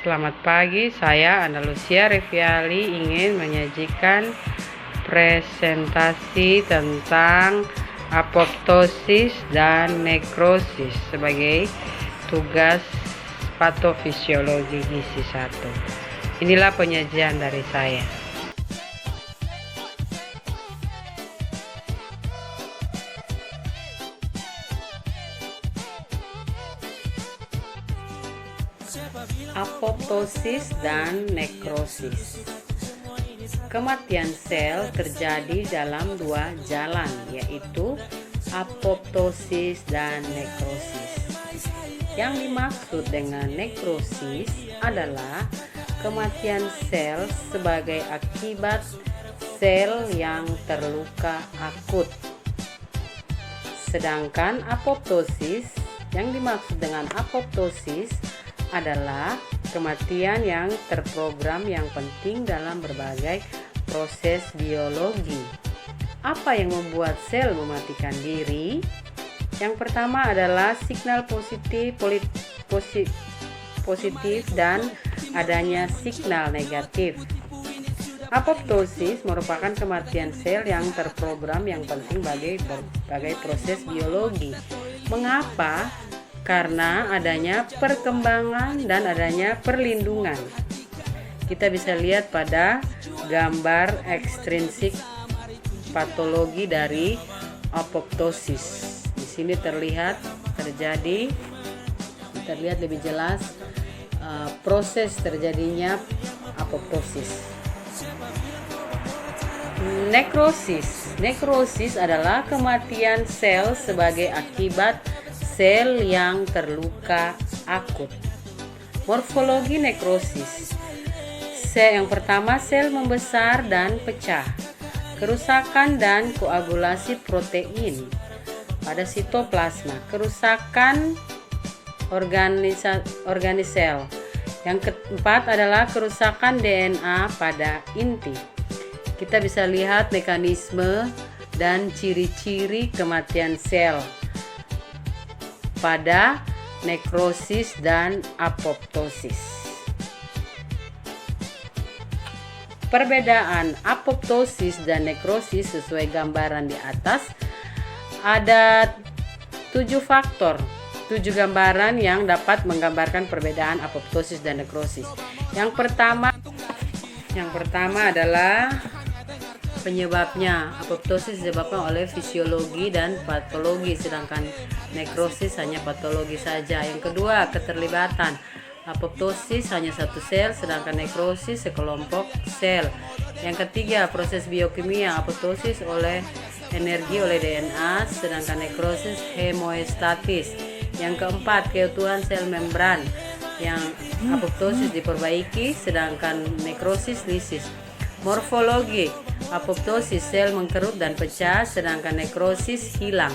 Selamat pagi, saya Analusia Reviali ingin menyajikan presentasi tentang apoptosis dan nekrosis sebagai tugas patofisiologi gizi 1. Inilah penyajian dari saya. Apoptosis dan nekrosis. Kematian sel terjadi dalam dua jalan, yaitu apoptosis dan nekrosis. Yang dimaksud dengan nekrosis adalah kematian sel sebagai akibat sel yang terluka akut. Sedangkan apoptosis, yang dimaksud dengan apoptosis adalah kematian yang terprogram yang penting dalam berbagai proses biologi. Apa yang membuat sel mematikan diri? Yang pertama adalah signal positif dan adanya signal negatif. Apoptosis merupakan kematian sel yang terprogram yang penting bagi berbagai proses biologi. Mengapa? Karena adanya perkembangan dan adanya perlindungan. Kita bisa lihat pada gambar ekstrinsik patologi dari apoptosis. Di sini terlihat lebih jelas proses terjadinya apoptosis. Nekrosis adalah kematian sel sebagai akibat sel yang terluka akut. Morfologi nekrosis. Yang pertama, sel membesar dan pecah. Kerusakan dan koagulasi protein pada sitoplasma. Kerusakan organisel. Yang keempat adalah kerusakan DNA pada inti. Kita bisa lihat mekanisme dan ciri-ciri kematian sel pada nekrosis dan apoptosis. Perbedaan apoptosis dan nekrosis sesuai gambaran di atas. Ada 7 faktor, 7 gambaran yang dapat menggambarkan perbedaan apoptosis dan nekrosis. Yang pertama adalah penyebabnya. Apoptosis disebabkan oleh fisiologi dan patologi, sedangkan nekrosis hanya patologi saja. Yang kedua, keterlibatan. Apoptosis hanya satu sel, sedangkan nekrosis sekelompok sel. Yang ketiga, proses biokimia. Apoptosis oleh energi oleh DNA, sedangkan nekrosis hemostatis. Yang keempat, keutuhan sel membran. Yang apoptosis diperbaiki, sedangkan nekrosis lisis. Morfologi. Apoptosis sel mengkerut dan pecah, sedangkan nekrosis hilang.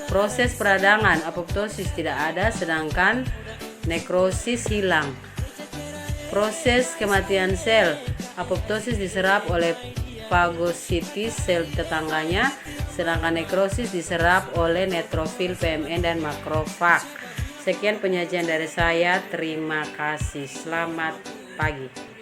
Proses peradangan. Apoptosis tidak ada, sedangkan nekrosis hilang. Proses kematian sel. Apoptosis diserap oleh fagositis sel tetangganya, sedangkan nekrosis diserap oleh neutrofil, PMN, dan makrofag. Sekian penyajian dari saya. Terima kasih. Selamat pagi.